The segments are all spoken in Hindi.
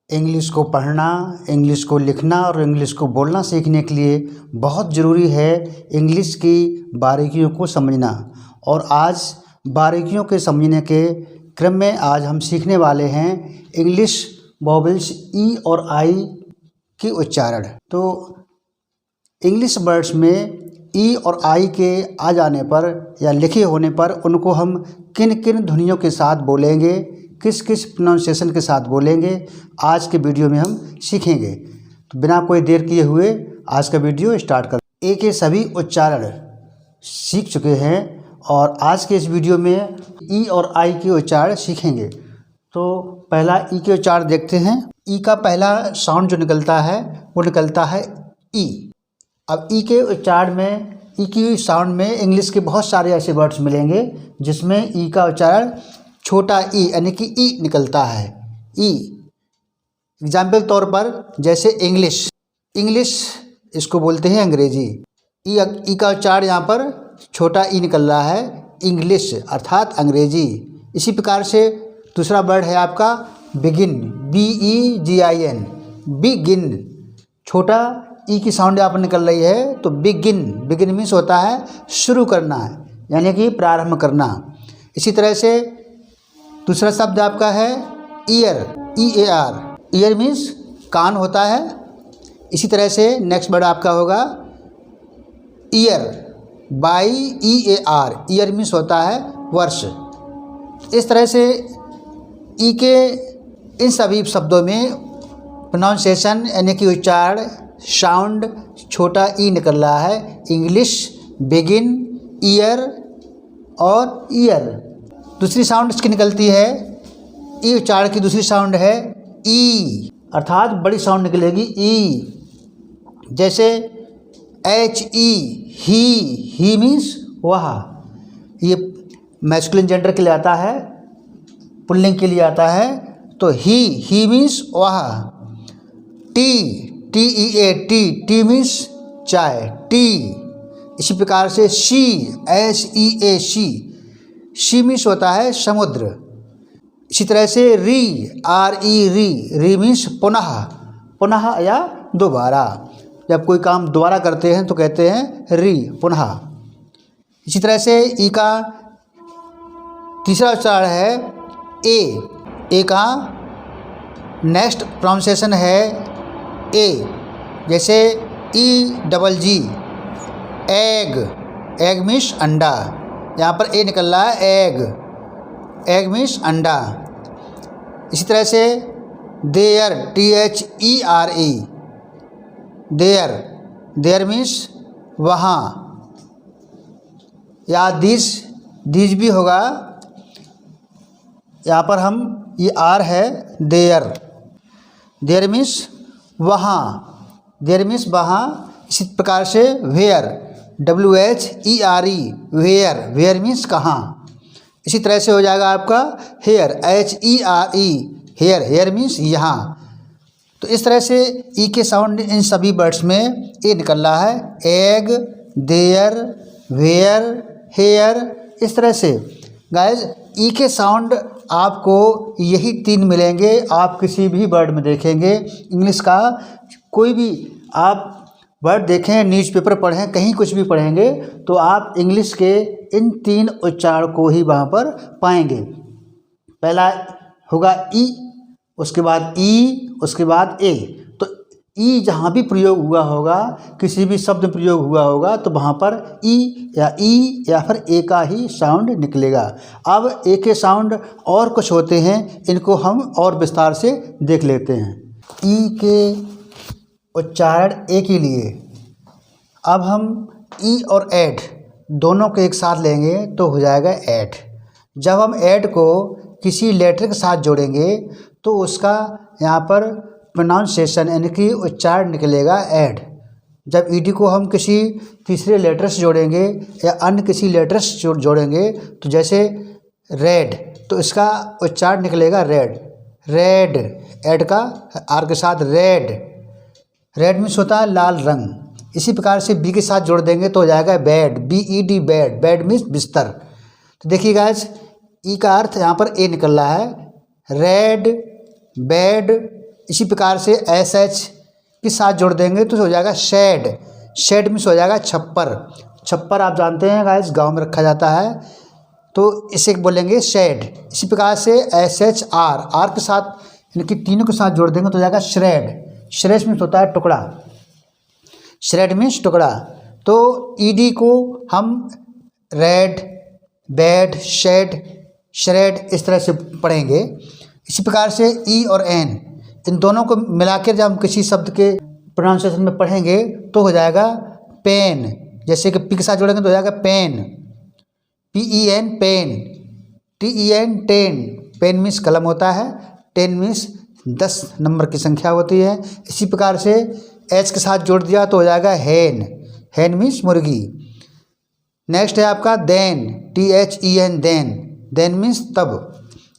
इंग्लिश को पढ़ना, इंग्लिश को लिखना और इंग्लिश को बोलना सीखने के लिए बहुत ज़रूरी है इंग्लिश की बारीकियों को समझना। और आज बारीकियों के समझने के क्रम में आज हम सीखने वाले हैं इंग्लिश वोवेल्स ई और आई की उच्चारण। तो इंग्लिश वर्ड्स में ई और आई के आ जाने पर या लिखे होने पर उनको हम किन किन ध्वनियों के साथ बोलेंगे, किस किस प्रोनाउंसिएशन के साथ बोलेंगे, आज के वीडियो में हम सीखेंगे। तो बिना कोई देर किए हुए आज का वीडियो स्टार्ट कर। ए के सभी उच्चारण सीख चुके हैं और आज के इस वीडियो में ई और आई के उच्चारण सीखेंगे। तो पहला ई के उच्चारण देखते हैं। ई का पहला साउंड जो निकलता है वो निकलता है ई। अब ई के उच्चारण में, ई की साउंड में इंग्लिश के बहुत सारे ऐसे वर्ड्स मिलेंगे जिसमें ई का उच्चारण छोटा ई यानी कि ई निकलता है। ई एग्जाम्पल तौर पर जैसे इंग्लिश इसको बोलते हैं अंग्रेजी। ई का उच्चारण यहाँ पर छोटा ई निकल रहा है, इंग्लिश अर्थात अंग्रेजी। इसी प्रकार से दूसरा वर्ड है आपका बिगिन, BEGIN, बिगिन। छोटा ई की साउंड यहाँ पर निकल रही है तो बिगिन मीन्स होता है शुरू करना है यानी कि प्रारंभ करना। इसी तरह से दूसरा शब्द आपका है ईयर, EAR, ईयर मीन्स कान होता है। इसी तरह से नेक्स्ट वर्ड आपका होगा ईयर, YEAR, ईयर मीन्स होता है वर्ष। इस तरह से ई के इन सभी शब्दों में प्रोनाउंसिएशन यानी कि उच्चारण साउंड छोटा ई निकल रहा है। इंग्लिश, बिगिन, ईयर और ईयर। दूसरी साउंड इसकी निकलती है, ई उच्चारण की दूसरी साउंड है ई अर्थात बड़ी साउंड निकलेगी ई। जैसे HE, ही मीन्स वह, ये मैस्कुलिन जेंडर के लिए आता है, पुल्लिंग के लिए आता है। तो ही मीन्स वह। TEA, टी मीन्स चाय, टी। इसी प्रकार से SEA, शी मीन्स होता है समुद्र। इसी तरह से री मीन्स पुनः या दोबारा। जब कोई काम दोबारा करते हैं तो कहते हैं री, पुनः। इसी तरह से ई का तीसरा उच्चारण है ए का नेक्स्ट प्रोनाउंसिएशन है ए। जैसे EGG, एग मीन्स अंडा। यहाँ पर ए निकल रहा है एग मीन्स अंडा। इसी तरह से देयर, THERE, देयर मीन्स वहाँ। या दीज भी होगा, यहाँ पर हम ये आर है देयर मीन्स वहाँ, देयर मीन्स वहाँ। इसी प्रकार से वेयर, WHERE, वेयर मीन्स कहाँ। इसी तरह से हो जाएगा आपका हेयर, HERE, हेयर मीन्स यहाँ। तो इस तरह से ई के साउंड इन सभी वर्ड्स में ए निकल रहा है, एग, देयर, वेयर, हेयर। इस तरह से गाइज ई के साउंड आपको यही 3 मिलेंगे। आप किसी भी वर्ड में देखेंगे, इंग्लिश का कोई भी आप वर्ड देखें, न्यूज़पेपर पढ़ें, कहीं कुछ भी पढ़ेंगे तो आप इंग्लिश के इन 3 उच्चारण को ही वहाँ पर पाएंगे। पहला होगा ई, उसके बाद ई, उसके बाद ए। तो ई जहाँ भी प्रयोग हुआ होगा, किसी भी शब्द प्रयोग हुआ होगा तो वहाँ पर ई या फिर ए का ही साउंड निकलेगा। अब ए के साउंड और कुछ होते हैं, इनको हम और विस्तार से देख लेते हैं। ई के उच्चारण ए के लिए अब हम ई और एड दोनों को एक साथ लेंगे तो हो जाएगा एड। जब हम एड को किसी लेटर के साथ जोड़ेंगे तो उसका यहाँ पर प्रोनाउंसिएशन यानी कि उच्चारण निकलेगा एड। जब ईडी को हम किसी तीसरे लेटर से जोड़ेंगे या अन्य किसी लेटर से जोड़ेंगे तो जैसे रेड, तो इसका उच्चारण निकलेगा रेड। एड का आर के साथ रेड मीन्स होता है लाल रंग। इसी प्रकार से बी के साथ जोड़ देंगे तो हो जाएगा बेड, BED, बेड मीन्स बिस्तर। तो देखिए गाइस, ई का अर्थ यहाँ पर ए निकल रहा है, रेड, बेड, इसी प्रकार से एस एच के साथ जोड़ देंगे तो हो जाएगा शेड। शेड मीन्स हो जाएगा छप्पर। छप्पर आप जानते हैं गाइस गाँव में रखा जाता है, तो इसे बोलेंगे शेड। इसी प्रकार से एस एच आर, आर के साथ इनकी तीनों के साथ जोड़ देंगे तो हो जाएगा श्रेड। श्रेड मीन्स होता है टुकड़ा। श्रेड मीन्स टुकड़ा। तो ईडी को हम रेड, बेड, शेड, श्रेड इस तरह से पढ़ेंगे। इसी प्रकार से ई और एन, इन दोनों को मिलाकर जब हम किसी शब्द के प्रोनाउंसिएशन में पढ़ेंगे तो हो जाएगा पेन। जैसे कि पी के साथ जोड़ेंगे तो हो जाएगा pen, P E N pen, T E N ten. Pen means कलम होता है, 10 मीन्स 10 नंबर की संख्या होती है। इसी प्रकार से एच के साथ जोड़ दिया तो हो जाएगा हैन। हैन मीन्स मुर्गी। नेक्स्ट है आपका then, T H E N then. Then means तब।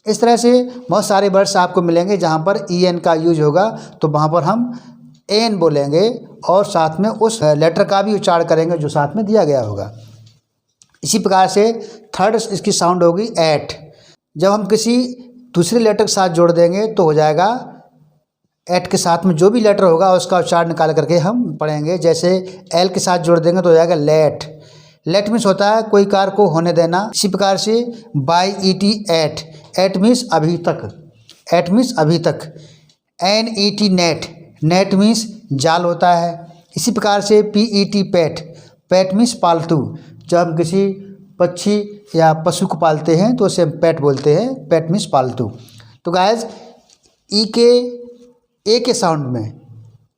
इस तरह से बहुत सारे वर्ड्स आपको मिलेंगे जहाँ पर ई एन का यूज होगा तो वहाँ पर हम एन बोलेंगे और साथ में उस लेटर का भी उच्चारण करेंगे जो साथ में दिया गया होगा। इसी प्रकार से थर्ड इसकी साउंड होगी एट। जब हम किसी दूसरे लेटर के साथ जोड़ देंगे तो हो जाएगा एट के साथ में जो भी लेटर होगा उसका उच्चारण निकाल करके हम पढ़ेंगे। जैसे एल के साथ जोड़ देंगे तो हो जाएगा लेट। लेट मीन्स होता है कोई कार्य को होने देना। इसी प्रकार से Y E T yet, yet means अभी तक। एट मीन्स अभी तक। N E T net, net means जाल होता है। इसी प्रकार से P E T pet, pet means पालतू। जब हम किसी पक्षी या पशु को पालते हैं तो उसे पेट बोलते हैं, पेट मीन्स पालतू। तो गाइस ई के ए के साउंड में,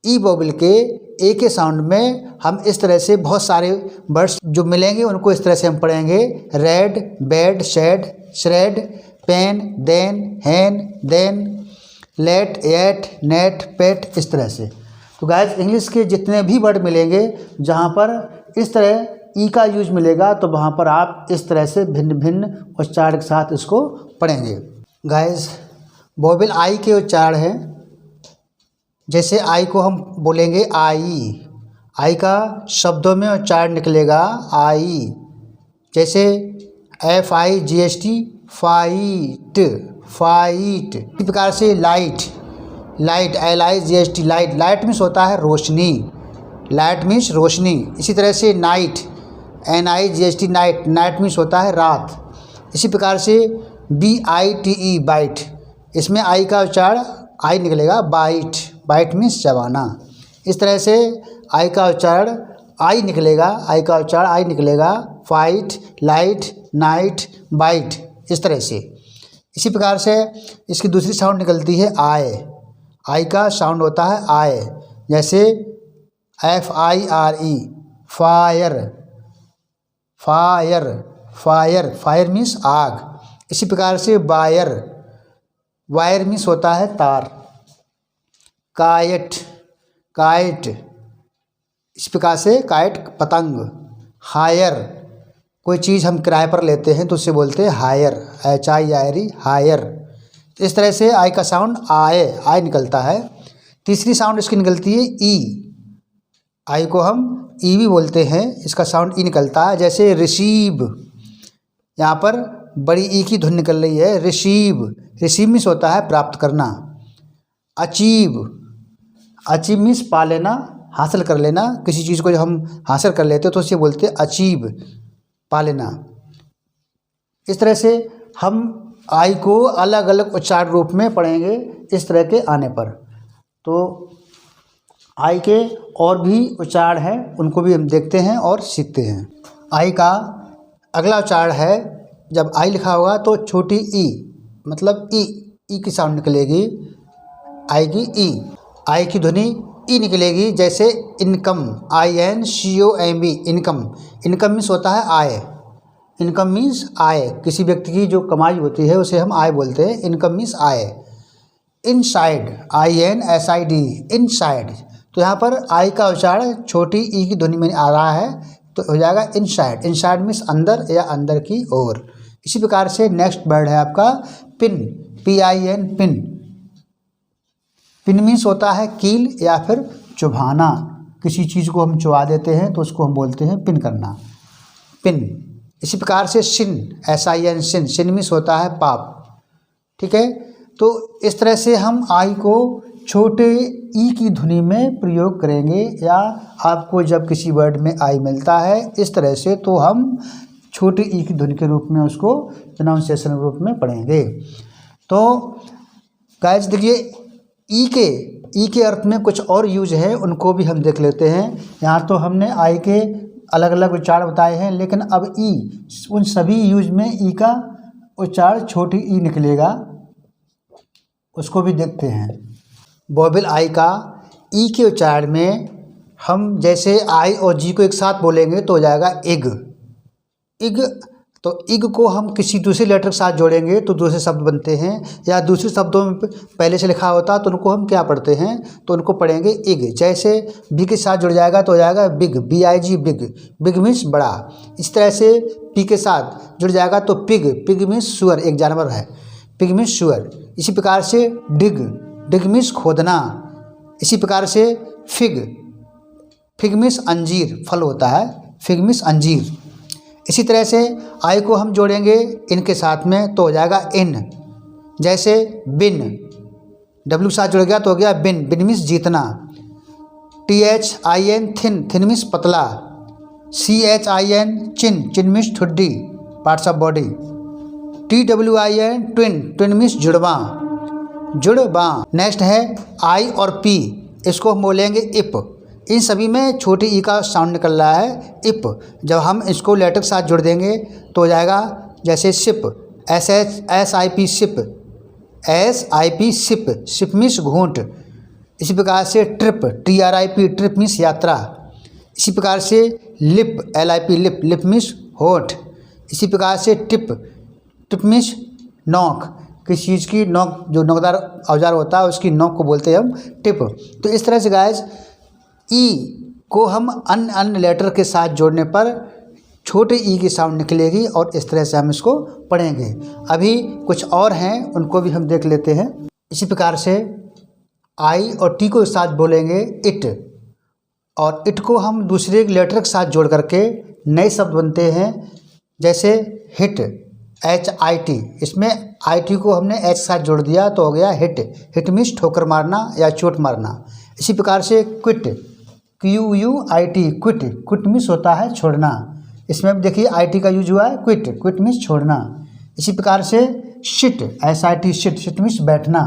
ई वोवेल के ए के साउंड में हम इस तरह से बहुत सारे वर्ड्स जो मिलेंगे उनको इस तरह से हम पढ़ेंगे। Red, bed, shed, shred, pen, then, hen, then, let, at, net, pet, इस तरह से। तो गाइस इंग्लिश के जितने भी वर्ड मिलेंगे जहाँ पर इस तरह ई का यूज मिलेगा तो वहाँ पर आप इस तरह से भिन्न भिन्न उच्चारण के साथ इसको पढ़ेंगे। गाइस वोवेल आई के उच्चारण हैं। जैसे आई को हम बोलेंगे आई, आई का शब्दों में उच्चारण निकलेगा आई। जैसे F I G H T fight, fight. इसी प्रकार से light, light, L I G H T light, light means होता है रोशनी। लाइट मीन्स रोशनी। इसी तरह से night, N I G H T night, night means होता है रात। इसी प्रकार से B I T E bite, इसमें आई का उच्चारण आई निकलेगा बाइट, बाइट मीन्स चबाना। इस तरह से आई का उच्चारण आई निकलेगा, आई का उच्चारण आई निकलेगा। फाइट, लाइट, नाइट, बाइट, इस तरह से। इसी प्रकार से इसकी दूसरी साउंड निकलती है आय। आई का साउंड होता है आय। जैसे एफ आई आर ई fire, fire, fire, fire means आग। इसी प्रकार से वायर, वायर मीन्स होता है तार। काइट, काइट, इस प्रकार से काइट पतंग। हायर, कोई चीज़ हम किराए पर लेते हैं तो उससे बोलते हैं hire, H I R E, hire. इस तरह से आई का साउंड आए, आई निकलता है। तीसरी साउंड इसकी निकलती है ई। आई को हम ई भी बोलते हैं, इसका साउंड ई निकलता है। जैसे रिसीव, यहाँ पर बड़ी ई की धुन निकल रही है। रिसीव, रिसीव मीन्स होता है प्राप्त करना। अचीव, अचीव मीन्स पा लेना, हासिल कर लेना। किसी चीज़ को जब हम हासिल कर लेते हैं तो उसे बोलते हैं अचीव, पा लेना। इस तरह से हम आई को अलग अलग उच्चारण रूप में पढ़ेंगे इस तरह के आने पर। तो आई के और भी उच्चारण हैं, उनको भी हम देखते हैं और सीखते हैं। आई का अगला उच्चारण है, जब आई लिखा होगा तो छोटी ई, मतलब ई, ई की साउंड निकलेगी, आएगी ई। आई की ध्वनि ई निकलेगी। जैसे income, I N C O M E, income. Income means होता है आय। इनकम मीन्स आय, किसी व्यक्ति की जो कमाई होती है उसे हम आय बोलते हैं। इनकम मीन्स आय। Inside, I N S I D, inside. तो यहाँ पर आई का उच्चारण छोटी ई की ध्वनि में आ रहा है तो हो जाएगा इनसाइड। इनसाइड मीन्स अंदर या अंदर की ओर। इसी प्रकार से नेक्स्ट वर्ड है आपका pin, P I N, pin. Pin means होता है कील या फिर चुभाना। किसी चीज़ को हम चुभा देते हैं तो उसको हम बोलते हैं पिन करना, पिन। इसी प्रकार से sin, S I N, sin. Sin means होता है पाप। ठीक है, तो इस तरह से हम आई को छोटे ई की ध्वनि में प्रयोग करेंगे, या आपको जब किसी वर्ड में आई मिलता है इस तरह से, तो हम छोटे ई की ध्वनि के रूप में उसको प्रोनाउंसिएशन के रूप में पढ़ेंगे। तो गाइस देखिए, ई के अर्थ में कुछ और यूज है, उनको भी हम देख लेते हैं। यहाँ तो हमने आई के अलग अलग उच्चारण बताए हैं, लेकिन अब ई, उन सभी यूज में ई का उच्चारण छोटी ई निकलेगा, उसको भी देखते हैं। वोवेल आई का ई के उच्चारण में हम जैसे आई और जी को एक साथ बोलेंगे तो हो जाएगा इग। इग, तो इग को हम किसी दूसरे लेटर के साथ जोड़ेंगे तो दूसरे शब्द बनते हैं, या दूसरे शब्दों में पहले से लिखा होता तो उनको हम क्या पढ़ते हैं, तो उनको पढ़ेंगे इग। जैसे बी के साथ जुड़ जाएगा तो हो जाएगा big, BIG big, big means बड़ा। इस तरह से पी के साथ जुड़ जाएगा तो पिग, पिग मीन्स सुअर, एक जानवर है, पिग मीन्स सुअर। इसी प्रकार से डिग, डिग मीन्स खोदना। इसी प्रकार से फिग, फिग मीन्स अंजीर, फल होता है, फिग मीन्स अंजीर। इसी तरह से आई को हम जोड़ेंगे इनके साथ में तो हो जाएगा इन। जैसे बिन, डब्ल्यू के साथ जुड़ गया तो हो गया बिन, बिन मीन्स जीतना। THIN थिन, थिन मीन्स पतला। CHIN चिन, चिन मीन्स ठुड्डी, parts of body. TWIN twin, twin means जुड़वा, जुड़वा। नेक्स्ट है आई और पी, इसको हम बोलेंगे इप। इन सभी में छोटी ई का साउंड निकल रहा है इप। जब हम इसको लेटर के साथ जोड़ देंगे तो हो जाएगा जैसे ship, SIP ship, SIP ship, ship means घूंट। इसी प्रकार से ट्रिप, TRIP ट्रिप मीन्स यात्रा। इसी प्रकार से lip, LIP lip, lip means होठ। इसी प्रकार से टिप, टिप मीन्स नोक, किसी चीज़ की नोक, जो नोकदार औजार होता है उसकी नोक को बोलते हैं हम टिप। तो इस तरह से गाइस ई को हम अन्य लेटर के साथ जोड़ने पर छोटे ई की साउंड निकलेगी, और इस तरह से हम इसको पढ़ेंगे। अभी कुछ और हैं, उनको भी हम देख लेते हैं। इसी प्रकार से आई और टी को साथ बोलेंगे इट, और इट को हम दूसरे लेटर के साथ जोड़ करके नए शब्द बनते हैं। जैसे हिट, HIT, इसमें IT को हमने H के साथ जोड़ दिया तो हो गया हिट। हिट मीन्स ठोकर मारना या चोट मारना। इसी प्रकार से quit, QUIT quit, quit means होता है छोड़ना। इसमें देखिए IT का यूज हुआ है क्विट, क्विट मीन्स छोड़ना। इसी प्रकार say shit, SIT shit, shit means बैठना।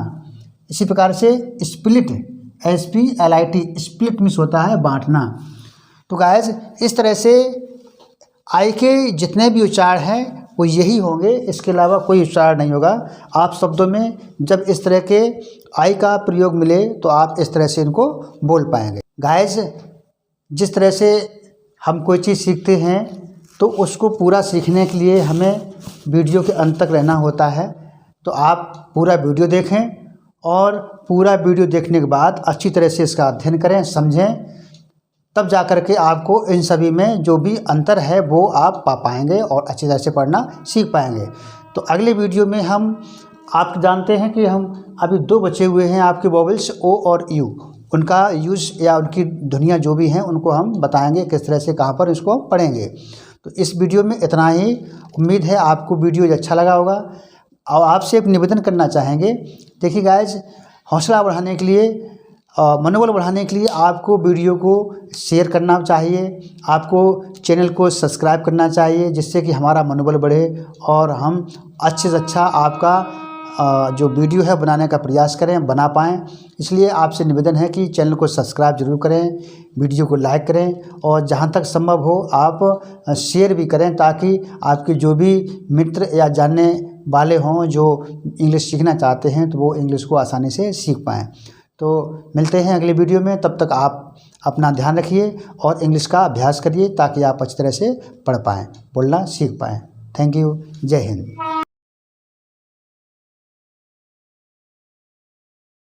इसी प्रकार से स्प्लिट, SPLIT स्प्लिट मीन्स होता है बांटना। तो गाइस इस तरह से आई के जितने भी उच्चारण हैं वो यही होंगे, इसके अलावा कोई उच्चारण नहीं होगा। आप शब्दों में जब इस तरह के आई का प्रयोग मिले तो आप इस तरह से इनको बोल पाएंगे। गाइस जिस तरह से हम कोई चीज़ सीखते हैं तो उसको पूरा सीखने के लिए हमें वीडियो के अंत तक रहना होता है। तो आप पूरा वीडियो देखें, और पूरा वीडियो देखने के बाद अच्छी तरह से इसका अध्ययन करें, समझें, तब जा कर के आपको इन सभी में जो भी अंतर है वो आप पा पाएंगे और अच्छी तरह से पढ़ना सीख पाएंगे। तो अगले वीडियो में हम, आप जानते हैं कि हम अभी 2 बचे हुए हैं आपके वोवेल्स ओ और यू, उनका यूज़ या उनकी ध्वनियाँ जो भी हैं उनको हम बताएंगे किस तरह से कहाँ पर इसको पढ़ेंगे। तो इस वीडियो में इतना ही। उम्मीद है आपको वीडियो अच्छा लगा होगा। और आपसे एक निवेदन करना चाहेंगे, देखिए गाइज, हौसला बढ़ाने के लिए, मनोबल बढ़ाने के लिए आपको वीडियो को शेयर करना चाहिए, आपको चैनल को सब्सक्राइब करना चाहिए, जिससे कि हमारा मनोबल बढ़े और हम अच्छे से अच्छा आपका जो वीडियो है बनाने का प्रयास करें, बना पाएँ। इसलिए आपसे निवेदन है कि चैनल को सब्सक्राइब जरूर करें, वीडियो को लाइक करें, और जहां तक संभव हो आप शेयर भी करें, ताकि आपके जो भी मित्र या जानने वाले हों जो इंग्लिश सीखना चाहते हैं तो वो इंग्लिश को आसानी से सीख पाएँ। तो मिलते हैं अगले वीडियो में, तब तक आप अपना ध्यान रखिए और इंग्लिश का अभ्यास करिए, ताकि आप अच्छी तरह से पढ़ पाएँ, बोलना सीख पाएँ। Thank you. जय हिंद।